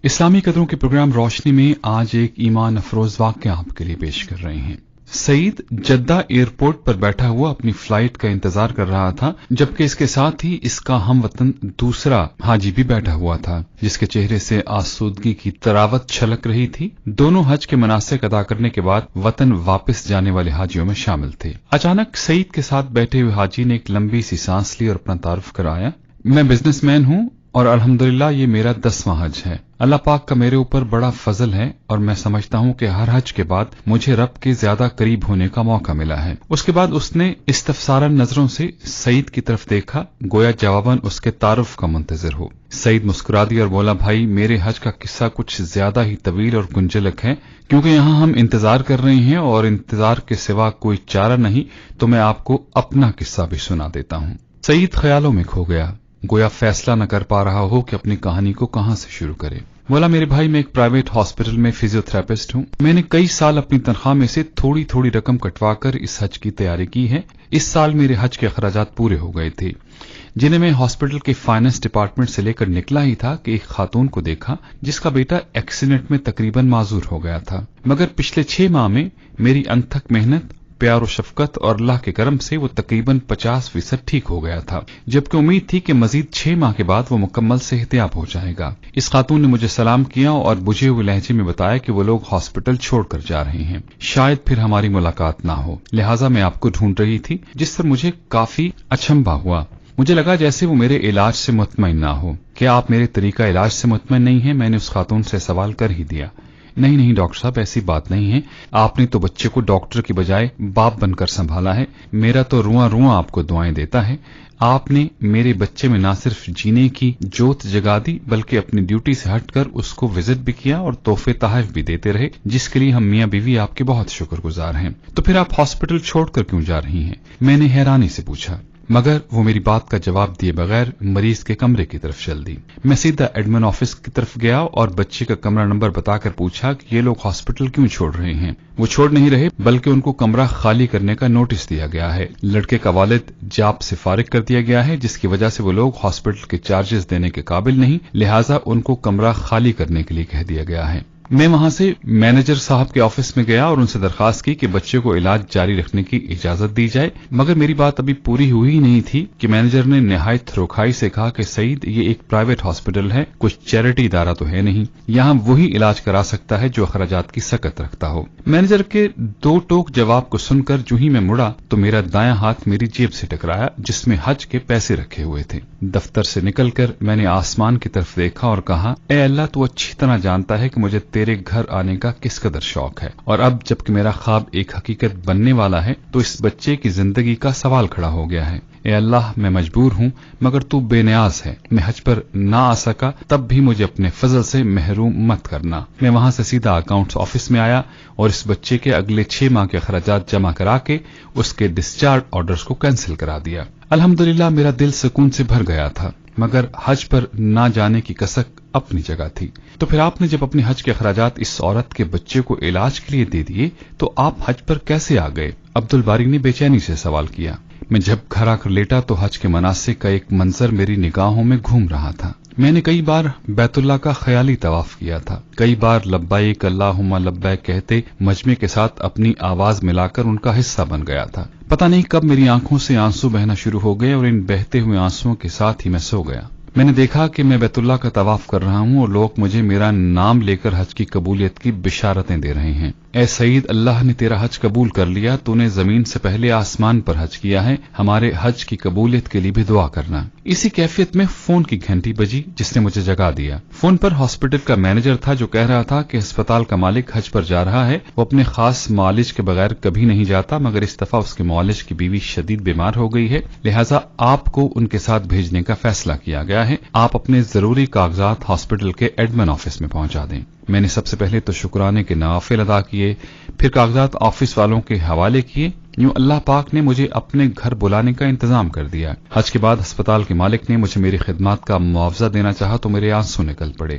اسلامی قدروں کے پروگرام روشنی میں آج ایک ایمان افروز واقعہ آپ کے لیے پیش کر رہے ہیں۔ سعید جدہ ایئرپورٹ پر بیٹھا ہوا اپنی فلائٹ کا انتظار کر رہا تھا، جبکہ اس کے ساتھ ہی اس کا ہم وطن دوسرا حاجی بھی بیٹھا ہوا تھا، جس کے چہرے سے آسودگی کی تراوت چھلک رہی تھی۔ دونوں حج کے مناسک ادا کرنے کے بعد وطن واپس جانے والے حاجیوں میں شامل تھے۔ اچانک سعید کے ساتھ بیٹھے ہوئے حاجی نے ایک لمبی سی سانس لی اور اپنا تعارف کرایا۔ میں بزنس مین ہوں اور الحمدللہ یہ میرا 10واں حج ہے۔ اللہ پاک کا میرے اوپر بڑا فضل ہے اور میں سمجھتا ہوں کہ ہر حج کے بعد مجھے رب کے زیادہ قریب ہونے کا موقع ملا ہے۔ اس کے بعد اس نے استفسارن نظروں سے سعید کی طرف دیکھا، گویا جواباً اس کے تعارف کا منتظر ہو۔ سعید مسکرا دیا اور بولا، بھائی میرے حج کا قصہ کچھ زیادہ ہی طویل اور گنجلک ہے، کیونکہ یہاں ہم انتظار کر رہے ہیں اور انتظار کے سوا کوئی چارہ نہیں، تو میں آپ کو اپنا قصہ بھی سنا دیتا ہوں۔ سعید خیالوں میں کھو گیا، گویا فیصلہ نہ کر پا رہا ہو کہ اپنی کہانی کو کہاں سے شروع کرے۔ بولا، میرے بھائی میں ایک پرائیویٹ ہاسپٹل میں فزیو تھراپسٹ ہوں۔ میں نے کئی سال اپنی تنخواہ میں سے تھوڑی تھوڑی رقم کٹوا کر اس حج کی تیاری کی ہے۔ اس سال میرے حج کے اخراجات پورے ہو گئے تھے، جنہیں میں ہاسپٹل کے فائنانس ڈپارٹمنٹ سے لے کر نکلا ہی تھا کہ ایک خاتون کو دیکھا جس کا بیٹا ایکسیڈنٹ میں تقریباً معذور ہو گیا تھا، مگر پچھلے 6 ماہ میں میری انتھک محنت، پیار و شفقت اور اللہ کے کرم سے وہ تقریباً 50% ٹھیک ہو گیا تھا، جبکہ امید تھی کہ مزید 6 ماہ کے بعد وہ مکمل صحتیاب ہو جائے گا۔ اس خاتون نے مجھے سلام کیا اور بجھے ہوئے لہجے میں بتایا کہ وہ لوگ ہاسپٹل چھوڑ کر جا رہے ہیں، شاید پھر ہماری ملاقات نہ ہو، لہٰذا میں آپ کو ڈھونڈ رہی تھی، جس پر مجھے کافی اچنبھا ہوا۔ مجھے لگا جیسے وہ میرے علاج سے مطمئن نہ ہو۔ کیا آپ میرے طریقہ علاج سے مطمئن نہیں ہیں؟ میں نے اس خاتون سے سوال کر ہی دیا۔ نہیں ڈاکٹر صاحب، ایسی بات نہیں ہے، آپ نے تو بچے کو ڈاکٹر کی بجائے باپ بن کر سنبھالا ہے، میرا تو رواں آپ کو دعائیں دیتا ہے۔ آپ نے میرے بچے میں نہ صرف جینے کی جوت جگا دی، بلکہ اپنی ڈیوٹی سے ہٹ کر اس کو وزٹ بھی کیا اور تحفے تحائف بھی دیتے رہے، جس کے لیے ہم میاں بیوی آپ کے بہت شکر گزار ہیں۔ تو پھر آپ ہاسپٹل چھوڑ کر کیوں جا رہی ہیں؟ میں نے حیرانی سے پوچھا، مگر وہ میری بات کا جواب دیے بغیر مریض کے کمرے کی طرف چل دی۔ میں سیدھا ایڈمن آفس کی طرف گیا اور بچے کا کمرہ نمبر بتا کر پوچھا کہ یہ لوگ ہاسپٹل کیوں چھوڑ رہے ہیں۔ وہ چھوڑ نہیں رہے، بلکہ ان کو کمرہ خالی کرنے کا نوٹس دیا گیا ہے۔ لڑکے کا والد جاب سے فارغ کر دیا گیا ہے، جس کی وجہ سے وہ لوگ ہاسپٹل کے چارجز دینے کے قابل نہیں، لہٰذا ان کو کمرہ خالی کرنے کے لیے کہہ دیا گیا ہے۔ میں وہاں سے مینیجر صاحب کے آفس میں گیا اور ان سے درخواست کی کہ بچے کو علاج جاری رکھنے کی اجازت دی جائے، مگر میری بات ابھی پوری ہوئی ہی نہیں تھی کہ مینیجر نے نہایت روکھائی سے کہا کہ سعید، یہ ایک پرائیویٹ ہاسپٹل ہے، کچھ چیریٹی ادارہ تو ہے نہیں، یہاں وہی علاج کرا سکتا ہے جو اخراجات کی سکت رکھتا ہو۔ مینیجر کے 2 ٹوک جواب کو سن کر جو ہی میں مڑا تو میرا دایاں ہاتھ میری جیب سے ٹکرایا، جس میں حج کے پیسے رکھے ہوئے تھے۔ دفتر سے نکل کر میں نے آسمان کی طرف دیکھا اور کہا، اے اللہ، تو اچھی طرح جانتا ہے کہ مجھے تیرے گھر آنے کا کس قدر شوق ہے، اور اب جبکہ میرا خواب ایک حقیقت بننے والا ہے تو اس بچے کی زندگی کا سوال کھڑا ہو گیا ہے۔ اے اللہ، میں مجبور ہوں، مگر تو بے نیاز ہے، میں حج پر نہ آ سکا تب بھی مجھے اپنے فضل سے محروم مت کرنا۔ میں وہاں سے سیدھا اکاؤنٹس آفس میں آیا اور اس بچے کے اگلے 6 ماہ کے اخراجات جمع کرا کے اس کے ڈسچارج آرڈرز کو کینسل کرا دیا۔ الحمدللہ میرا دل سکون سے بھر گیا تھا، مگر حج پر نہ جانے کی کسک اپنی جگہ تھی۔ تو پھر آپ نے جب اپنے حج کے اخراجات اس عورت کے بچے کو علاج کے لیے دے دیے تو آپ حج پر کیسے آ گئے؟ عبدالباری نے بے چینی سے سوال کیا۔ میں جب گھر آ کر لیٹا تو حج کے مناسک کا ایک منظر میری نگاہوں میں گھوم رہا تھا۔ میں نے کئی بار بیت اللہ کا خیالی طواف کیا تھا، کئی بار لبیک اللہم لبیک کہتے مجمع کے ساتھ اپنی آواز ملا کر ان کا حصہ بن گیا تھا۔ پتہ نہیں کب میری آنکھوں سے آنسو بہنا شروع ہو گئے اور ان بہتے ہوئے آنسوؤں کے ساتھ ہی میں سو گیا۔ میں نے دیکھا کہ میں بیت اللہ کا طواف کر رہا ہوں اور لوگ مجھے میرا نام لے کر حج کی قبولیت کی بشارتیں دے رہے ہیں۔ اے سعید، اللہ نے تیرا حج قبول کر لیا، تو نے زمین سے پہلے آسمان پر حج کیا ہے، ہمارے حج کی قبولیت کے لیے بھی دعا کرنا۔ اسی کیفیت میں فون کی گھنٹی بجی جس نے مجھے جگا دیا۔ فون پر ہاسپٹل کا مینیجر تھا جو کہہ رہا تھا کہ اسپتال کا مالک حج پر جا رہا ہے، وہ اپنے خاص معالج کے بغیر کبھی نہیں جاتا، مگر اس دفعہ اس کے معالج کی بیوی شدید بیمار ہو گئی ہے، لہٰذا آپ کو ان کے ساتھ بھیجنے کا فیصلہ کیا گیا ہے، آپ اپنے ضروری کاغذات ہاسپٹل کے ایڈمن آفس میں پہنچا دیں۔ میں نے سب سے پہلے تو شکرانے کے نوافل ادا کیے، پھر کاغذات آفس والوں کے حوالے کیے۔ یوں اللہ پاک نے مجھے اپنے گھر بلانے کا انتظام کر دیا۔ حج کے بعد ہسپتال کے مالک نے مجھے میری خدمات کا معاوضہ دینا چاہا تو میرے آنسو نکل پڑے۔